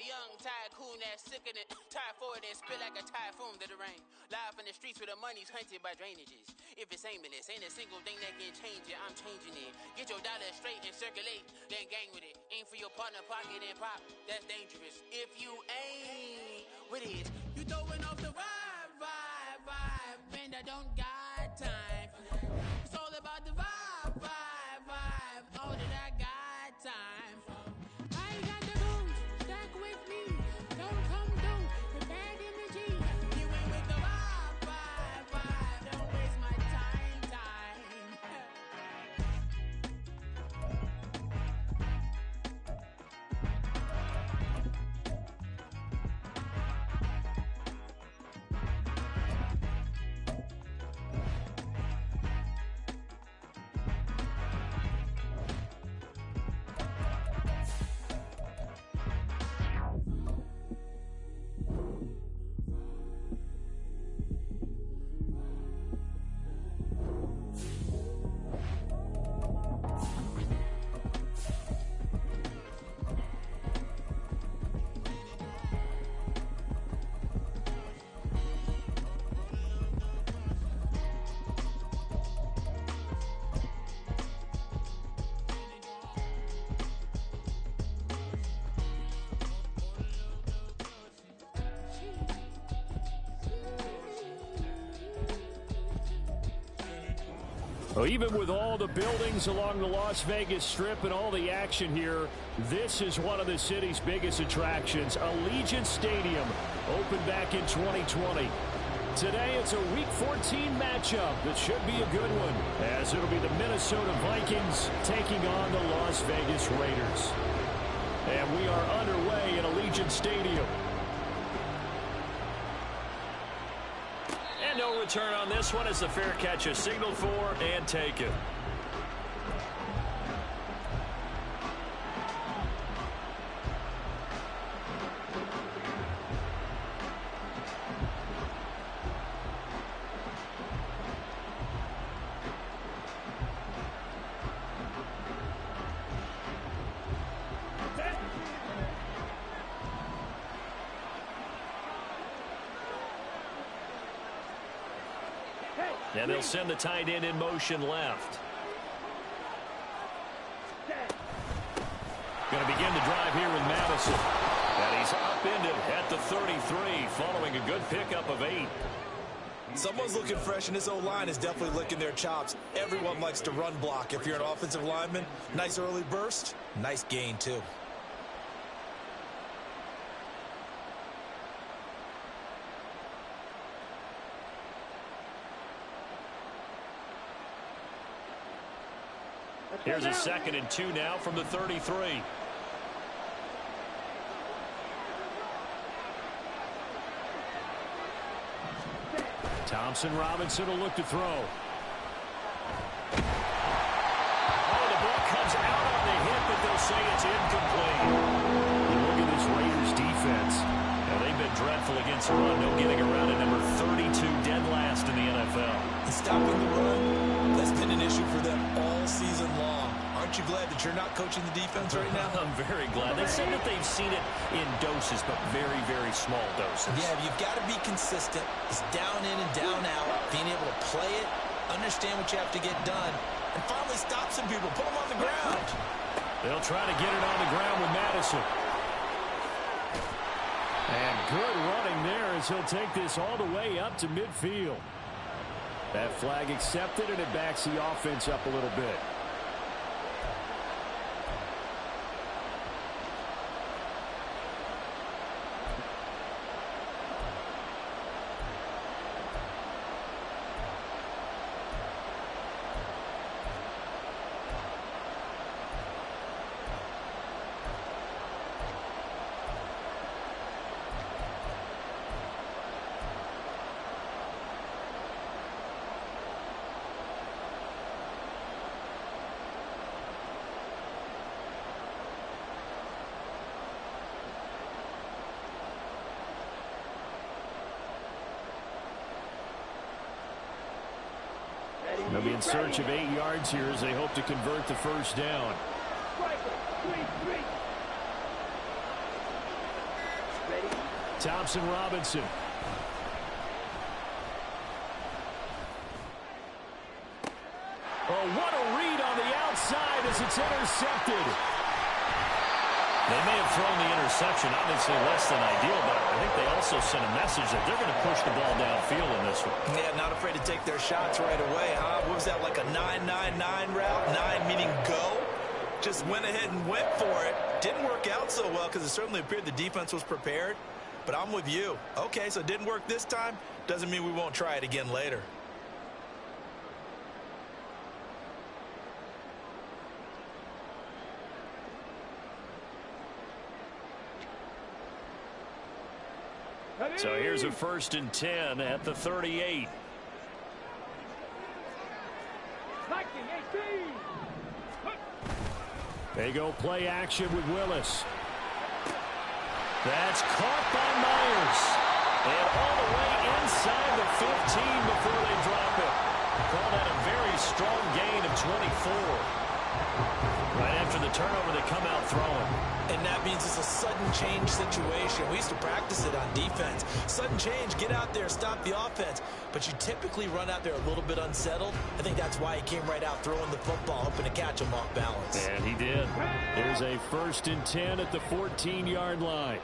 young tycoon that's sicker than typhoid and spit like a typhoon to the rain. Live in the streets where the money's hunted by drainages. If it's aimless, ain't a single thing that can change it. I'm changing it. Get your dollar straight and circulate, then gang with it. Aim for your partner, pocket and pop. That's dangerous. If you ain't with it, you throwing off the vibe. Man, I don't got time. It's all about the vibe. All that I got time. I got the goons stuck with me. Don't come through with bad energy. You ain't with the vibe. Don't waste my time. Well, even with all the buildings along the Las Vegas Strip and all the action here, this is one of the city's biggest attractions. Allegiant Stadium opened back in 2020. Today it's a Week 14 matchup that should be a good one, as it'll be the Minnesota Vikings taking on the Las Vegas Raiders. And we are underway at Allegiant Stadium. And no return on this one as the fair catch is signaled for and taken. And they'll send the tight end in motion left. Going to begin the drive here with Madison. And he's upended at the 33 following a good pickup of 8. Someone's looking fresh, and this O-line is definitely licking their chops. Everyone likes to run block. If you're an offensive lineman, nice early burst, nice gain too. Here's a 2nd and 2 now from the 33. Thompson Robinson will look to throw. Oh, the ball comes out on the hit, but they'll say it's incomplete. You look at this Raiders defense. Now, they've been dreadful against the run. No getting around it. Number 32, dead last in the NFL. And stopping the run, that's been an issue for them all season long. Aren't you glad that you're not coaching the defense right now? I'm very glad. They said that they've seen it in doses, but very, very small doses. Yeah, you've got to be consistent. It's down in and down out, being able to play it, understand what you have to get done, and finally stop some people, put them on the ground. They'll try to get it on the ground with Madison. And good running there as he'll take this all the way up to midfield. That flag accepted, and it backs the offense up a little bit. They'll be in search of 8 yards here as they hope to convert the first down. Thompson Robinson. Oh, what a read on the outside as it's intercepted. They may have thrown the interception, obviously less than ideal, but I think they also sent a message that they're going to push the ball downfield in this one. Yeah, not afraid to take their shots right away, huh? What was that, like a 9-9-9 route? 9 meaning go? Just went ahead and went for it. Didn't work out so well because it certainly appeared the defense was prepared. But I'm with you. Okay, so it didn't work this time. Doesn't mean we won't try it again later. So here's a 1st and 10 at the 38. They go play action with Willis. That's caught by Myers. And all the way inside the 15 before they drop it. Call that a very strong gain of 24. Right after the turnover, they come out throwing. And that means it's a sudden change situation. We used to practice it on defense. Sudden change, get out there, stop the offense. But you typically run out there a little bit unsettled. I think that's why he came right out throwing the football, hoping to catch him off balance. And he did. Here's a 1st and 10 at the 14-yard line.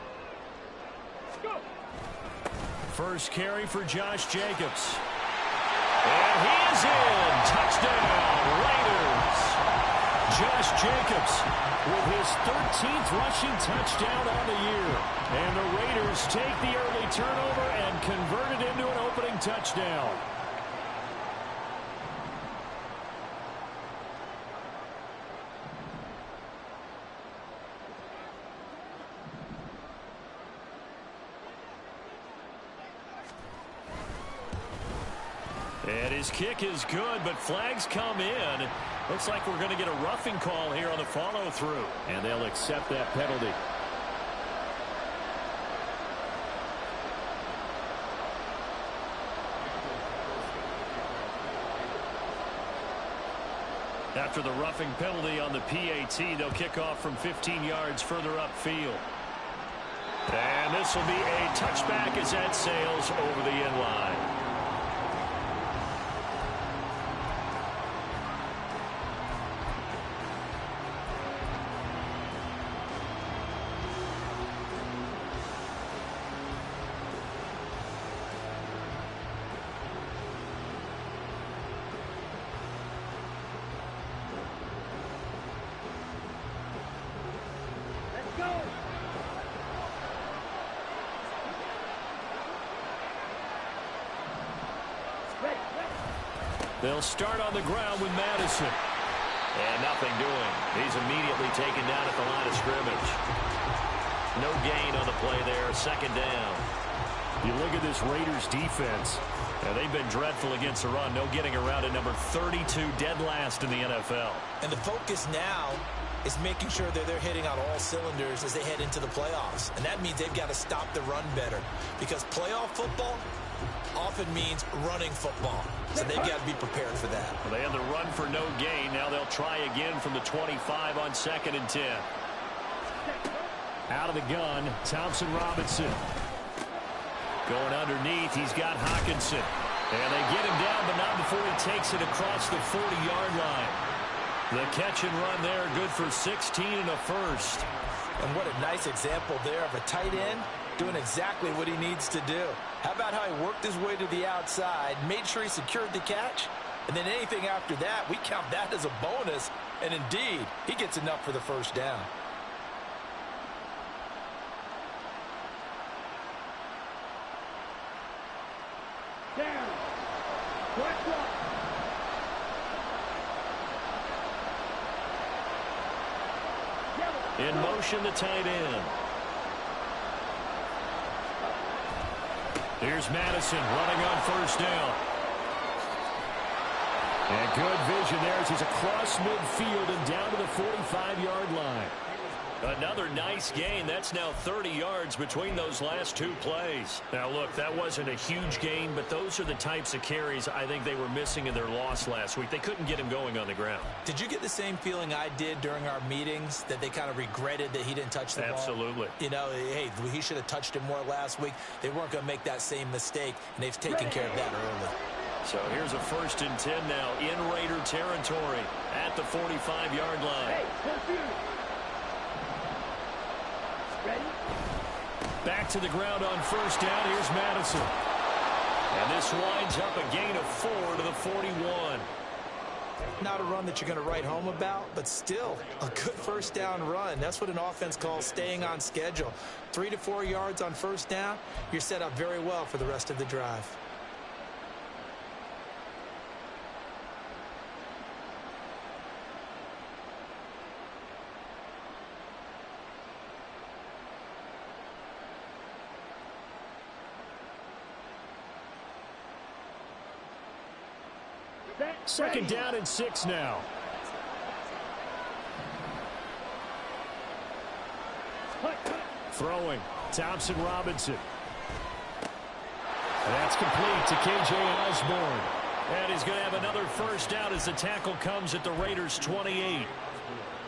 First carry for Josh Jacobs. And he is in. Touchdown, Raiders. Josh Jacobs with his 13th rushing touchdown on the year. And the Raiders take the early turnover and convert it into an opening touchdown. And his kick is good, but flags come in. Looks like we're going to get a roughing call here on the follow-through. And they'll accept that penalty. After the roughing penalty on the PAT, they'll kick off from 15 yards further upfield. And this will be a touchback as that sails over the end line. They'll start on the ground with Madison. And nothing doing. He's immediately taken down at the line of scrimmage. No gain on the play there. 2nd down. You look at this Raiders defense. They've been dreadful against the run. No getting around at number 32, dead last in the NFL. And the focus now is making sure that they're hitting on all cylinders as they head into the playoffs. And that means they've got to stop the run better. Because playoff football often means running football. So they've got to be prepared for that. Well, they had the run for no gain. Now they'll try again from the 25 on 2nd and 10. Out of the gun, Thompson Robinson. Going underneath, he's got Hockenson. And they get him down, but not before he takes it across the 40-yard line. The catch and run there, good for 16 and a first. And what a nice example there of a tight end doing exactly what he needs to do. How about how he worked his way to the outside, made sure he secured the catch, and then anything after that, we count that as a bonus. And indeed, he gets enough for the first down. In motion, the tight end. Here's Madison running on 1st down. And good vision there as he's across midfield and down to the 45-yard line. Another nice gain. That's now 30 yards between those last two plays. Now, look, that wasn't a huge gain, but those are the types of carries I think they were missing in their loss last week. They couldn't get him going on the ground. Did you get the same feeling I did during our meetings, that they kind of regretted that he didn't touch the ball? Absolutely. You know, hey, he should have touched it more last week. They weren't going to make that same mistake, and they've taken care of that early. So here's a 1st and 10 now in Raider territory at the 45-yard line. Hey, ready? Back to the ground on 1st down. Here's Madison. And this winds up a gain of 4 to the 41. Not a run that you're going to write home about, but still a good 1st down run. That's what an offense calls staying on schedule. 3 to 4 yards on 1st down, you're set up very well for the rest of the drive. Second down and 6 now. Throwing. Thompson Robinson. That's complete to K.J. Osborne. And he's going to have another 1st down as the tackle comes at the Raiders' 28.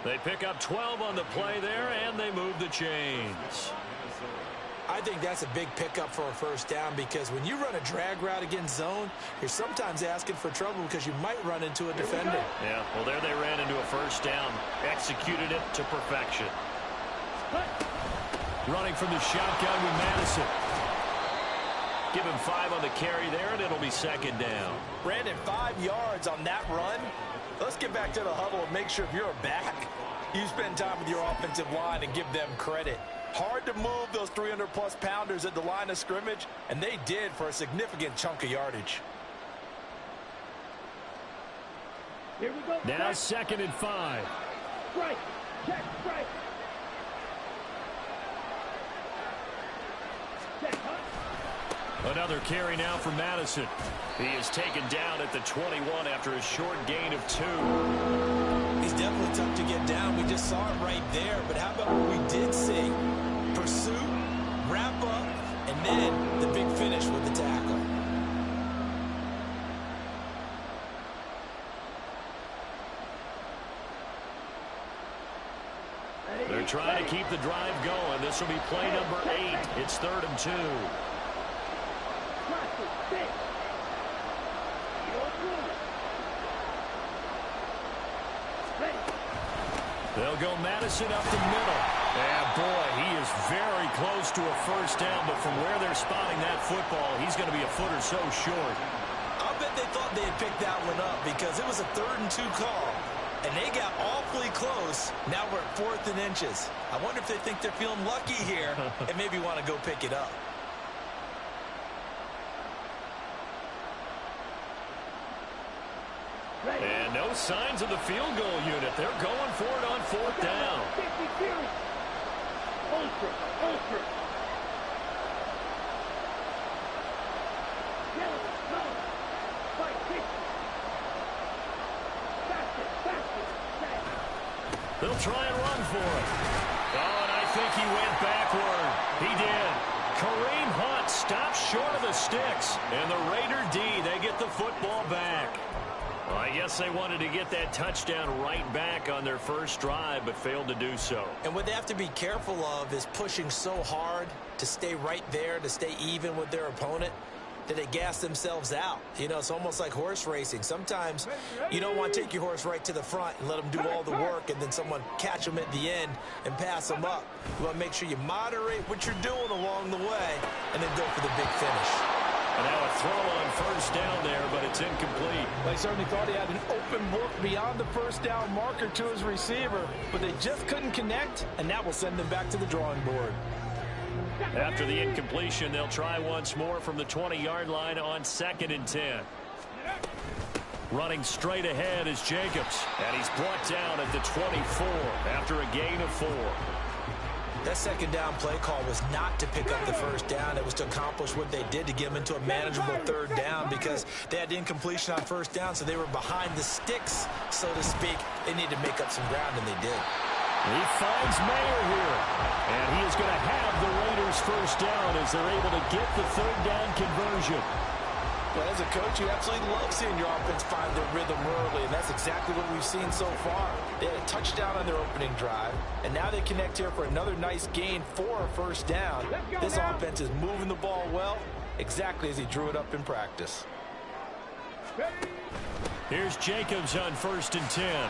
They pick up 12 on the play there, and they move the chains. I think that's a big pickup for a 1st down, because when you run a drag route against zone, you're sometimes asking for trouble because you might run into a defender. Yeah, well, there they ran into a 1st down. Executed it to perfection. Running from the shotgun with Madison. Give him 5 on the carry there, and it'll be 2nd down. Brandon, 5 yards on that run. Let's get back to the huddle and make sure if you're back, you spend time with your offensive line and give them credit. Hard to move those 300-plus pounders at the line of scrimmage, and they did for a significant chunk of yardage. Here we go. Now 2nd and 5. Strike. Check, strike. Check, huh? Another carry now for Madison. He is taken down at the 21 after a short gain of 2. He's definitely tough to get down. We just saw it right there. But how about what we did see? Pursuit, wrap up, and then the big finish with the tackle. They're trying to keep the drive going. This will be play number 8. It's 3rd and 2. They'll go Madison up the middle. And boy, he is very close to a 1st down, but from where they're spotting that football, he's going to be a foot or so short. I'll bet they thought they had picked that one up because it was a 3rd and 2 call. And they got awfully close. Now we're at 4th and inches. I wonder if they think they're feeling lucky here and maybe want to go pick it up. And no signs of the field goal unit. They're going for it on 4th down. Ultra. They'll try and run for it. Oh, and I think he went backward. He did. Kareem Hunt stops short of the sticks. And the Raider D, they get the football back. Well, I guess they wanted to get that touchdown right back on their first drive, but failed to do so. And what they have to be careful of is pushing so hard to stay right there, to stay even with their opponent, that they gas themselves out. You know, it's almost like horse racing. Sometimes you don't want to take your horse right to the front and let them do all the work and then someone catch them at the end and pass them up. You want to make sure you moderate what you're doing along the way and then go for the big finish. And now a throw on 1st down there, but it's incomplete. They certainly thought he had an open book beyond the 1st down marker to his receiver, but they just couldn't connect, and that will send them back to the drawing board. After the incompletion, they'll try once more from the 20-yard line on 2nd and 10. Running straight ahead is Jacobs, and he's brought down at the 24 after a gain of 4. That 2nd down play call was not to pick up the 1st down. It was to accomplish what they did to get them into a manageable 3rd down because they had incompletion on 1st down, so they were behind the sticks, so to speak. They needed to make up some ground, and they did. He finds Mayer here. And he is going to have the Raiders first down as they're able to get the third down conversion. Well, as a coach, you absolutely love seeing your offense find their rhythm early, and that's exactly what we've seen so far. They had a touchdown on their opening drive, and now they connect here for another nice gain for a first down. This offense is moving the ball well, exactly as he drew it up in practice. Here's Jacobs on 1st and 10.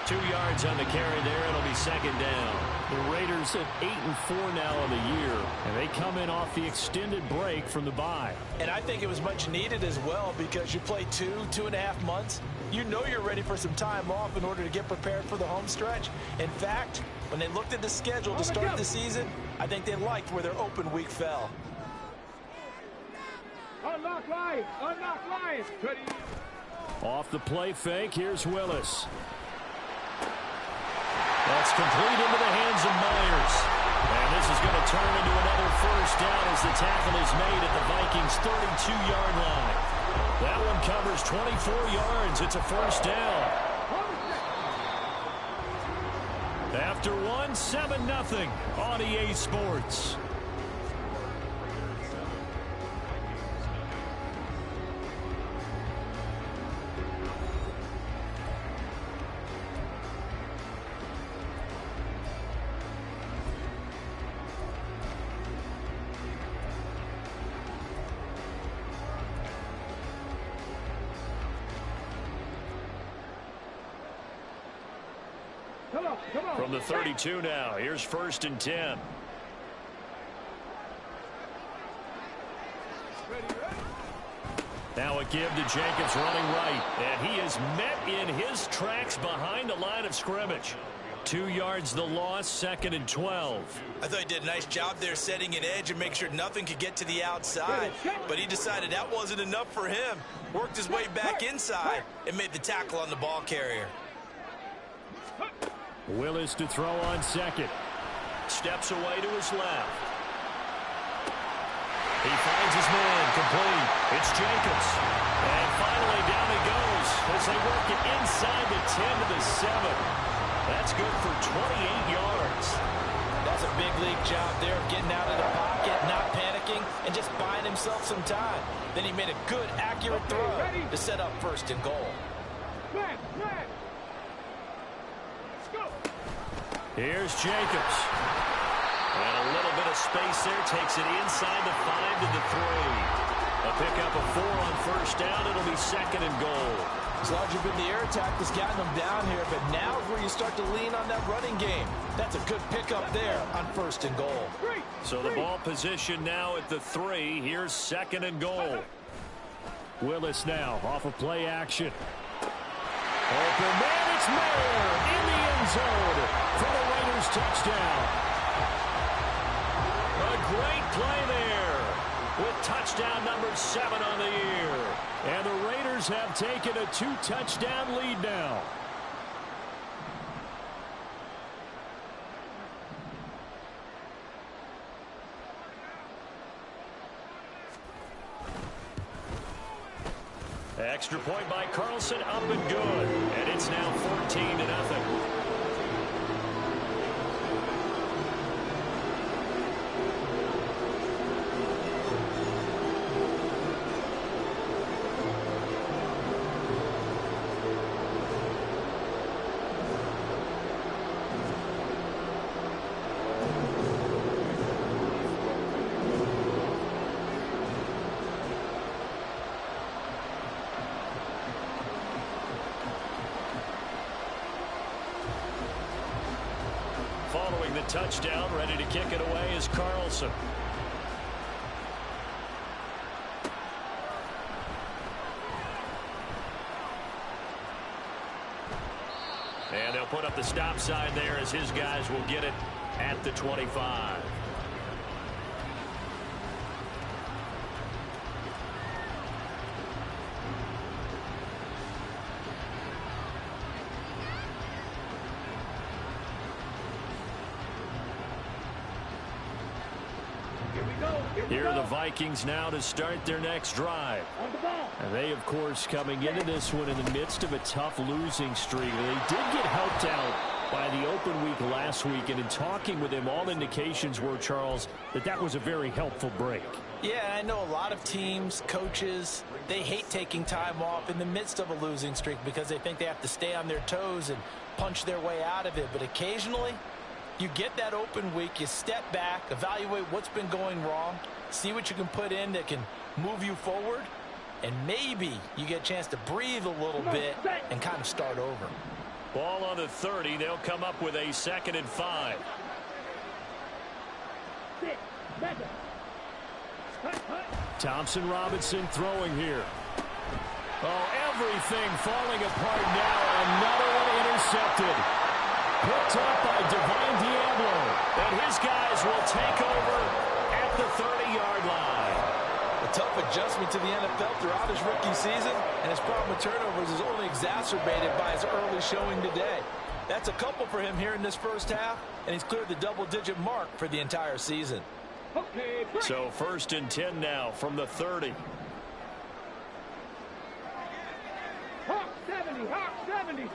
2 yards on the carry there. It'll be second down. The Raiders at 8-4 now in the year, and they come in off the extended break from the bye. And I think it was much needed as well because you play 2.5 months. You know you're ready for some time off in order to get prepared for the home stretch. In fact, when they looked at the schedule to start the season, I think they liked where their open week fell. Unlock line! Unlock line! Off the play fake, here's Willis. That's complete into the hands of Myers. And this is going to turn into another first down as the tackle is made at the Vikings' 32-yard line. That one covers 24 yards. It's a first down. After one, 7-0 on EA Sports. From the 32 now, here's 1st and 10. Now a give to Jacobs running right, and he is met in his tracks behind the line of scrimmage. 2 yards the loss, 2nd and 12. I thought he did a nice job there setting an edge and make sure nothing could get to the outside, but he decided that wasn't enough for him. Worked his way back inside and made the tackle on the ball carrier. Willis to throw on 2nd. Steps away to his left. He finds his man complete. It's Jacobs. And finally down he goes as they work it inside the 10 to the 7. That's good for 28 yards. That's a big league job there of getting out of the pocket, not panicking, and just buying himself some time. Then he made a good, accurate throw to set up 1st and goal. Here's Jacobs. And a little bit of space there. Takes it inside the 5 to the 3. A pickup of 4 on 1st down. It'll be 2nd and goal. As long as you've been the air attack that's gotten them down here, but now is where you start to lean on that running game. That's a good pickup there on 1st and goal. So the ball position now at the 3. Here's 2nd and goal. Willis now off of play action. Open man, it's Mayer in the end zone for the Raiders touchdown. A great play there with touchdown number 7 on the year. And the Raiders have taken a 2-touchdown lead now. Extra point by Carlson, up and good. And it's now 14-0. Following the touchdown, ready to kick it away is Carlson. And they'll put up the stop sign there as his guys will get it at the 25. Here we Here are the Vikings now to start their next drive. And they, of course, coming into this one in the midst of a tough losing streak. They did get helped out by the open week last week. And in talking with him, all indications were, Charles, that was a very helpful break. Yeah, I know a lot of teams, coaches, they hate taking time off in the midst of a losing streak because they think they have to stay on their toes and punch their way out of it. But occasionally, you get that open week, you step back, evaluate what's been going wrong, see what you can put in that can move you forward, and maybe you get a chance to breathe a little bit and kind of start over. Ball on the 30. They'll come up with a 2nd and 5. Thompson Robinson throwing here. Oh, everything falling apart now. Another one intercepted. Picked up by Divine Diablo. And his guys will take over at the 30-yard line. A tough adjustment to the NFL throughout his rookie season, and his problem with turnovers is only exacerbated by his early showing today. That's a couple for him here in this first half, and he's cleared the double-digit mark for the entire season. So 1st and 10 now from the 30. Hawk 70, Hawk 70.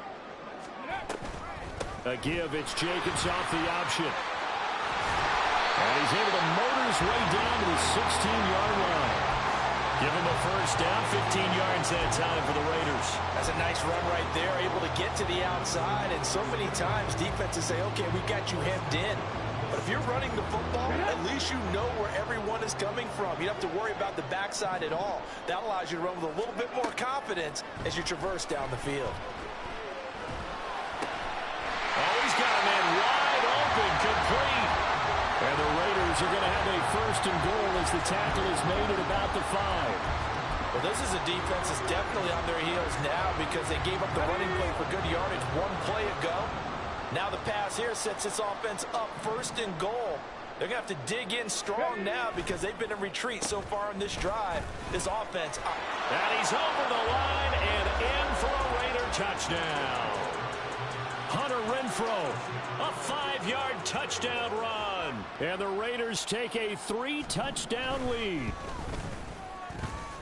A give, it's Jacobs off the option. And he's able to motor his way down to the 16-yard line. Give him a first down, 15 yards that time for the Raiders. That's a nice run right there, able to get to the outside, and so many times defenses say, okay, we got you hemmed in. But if you're running the football, at least you know where everyone is coming from. You don't have to worry about the backside at all. That allows you to run with a little bit more confidence as you traverse down the field. Oh, he's got a man wide open, complete. And the Raiders are going to have a 1st and goal as the tackle is made at about the 5. Well, this is a defense that's definitely on their heels now because they gave up the running play for good yardage one play ago. Now the pass here sets this offense up 1st and goal. They're going to have to dig in strong now because they've been in retreat so far in this drive. This offense up. And he's over the line and in for a Raider touchdown. Hunter Renfrow, a 5-yard touchdown run. And the Raiders take a 3-touchdown lead.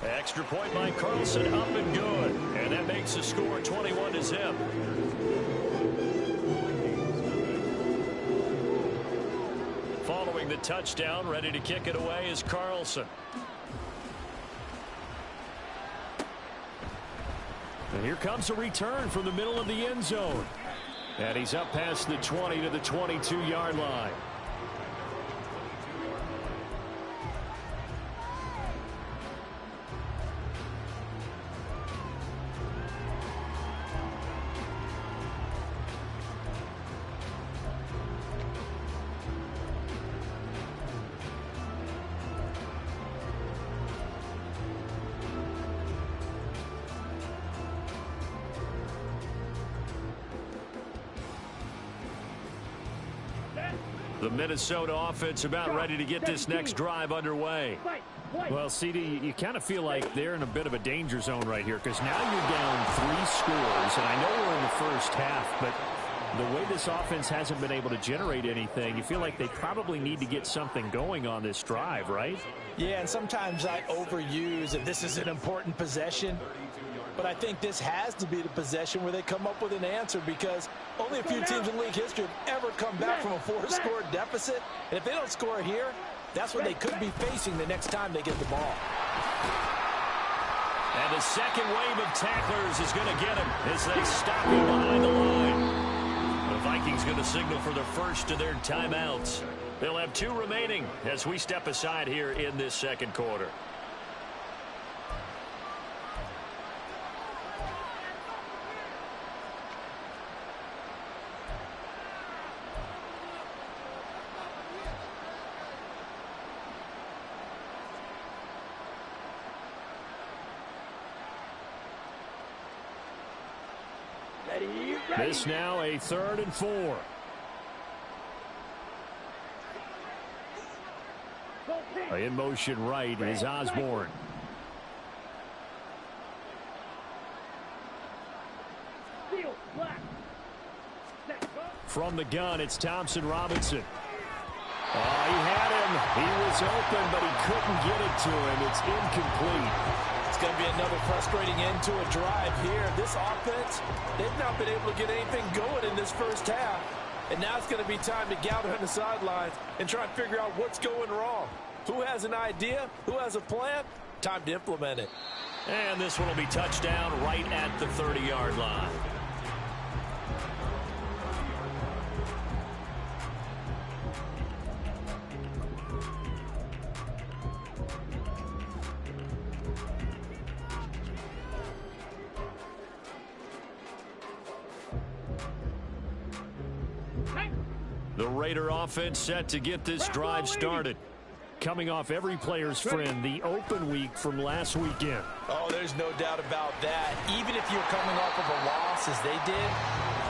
Extra point by Carlson, up and good. And that makes the score 21-0. Following the touchdown, ready to kick it away is Carlson. And here comes a return from the middle of the end zone. And he's up past the 20 to the 22-yard line. The Minnesota offense about ready to get this next drive underway. Well, CD, you kind of feel like they're in a bit of a danger zone right here because now you're down 3 scores. And I know we're in the first half, but the way this offense hasn't been able to generate anything, you feel like they probably need to get something going on this drive, right? Yeah, and sometimes I overuse if this is an important possession. But I think this has to be the possession where they come up with an answer because only a few teams in league history have ever come back from a 4-score deficit. And if they don't score here, that's what they could be facing the next time they get the ball. And the second wave of tacklers is going to get him as they stop him behind the line. The Vikings going to signal for the first of their timeouts. They'll have 2 remaining as we step aside here in this second quarter. This now a 3rd and 4. In motion right is Osborne. From the gun, it's Thompson Robinson. Oh, he had him. He was open, but he couldn't get it to him. It's incomplete. It's going to be another frustrating end to a drive here. This offense, they've not been able to get anything going in this first half. And now it's going to be time to gather on the sidelines and try and figure out what's going wrong. Who has an idea? Who has a plan? Time to implement it. And this one will be touchdown right at the 30-yard line. The Raider offense set to get this drive started. Coming off every player's friend, the open week from last weekend. Oh, there's no doubt about that. Even if you're coming off of a loss as they did,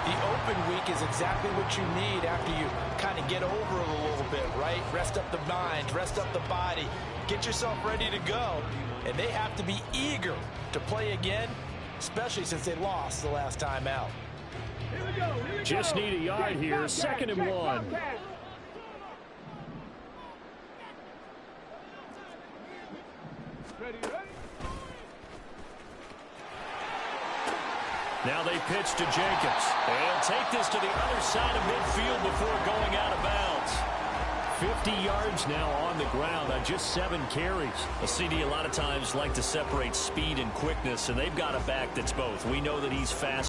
the open week is exactly what you need after you kind of get over it a little bit, right? Rest up the mind, rest up the body, get yourself ready to go. And they have to be eager to play again, especially since they lost the last time out. Just need a yard here, 2nd and 1. Now they pitch to Jacobs. They'll take this to the other side of midfield before going out of bounds. 50 yards now on the ground on just 7 carries. A CD a lot of times like to separate speed and quickness, and they've got a back that's both. We know that he's fast.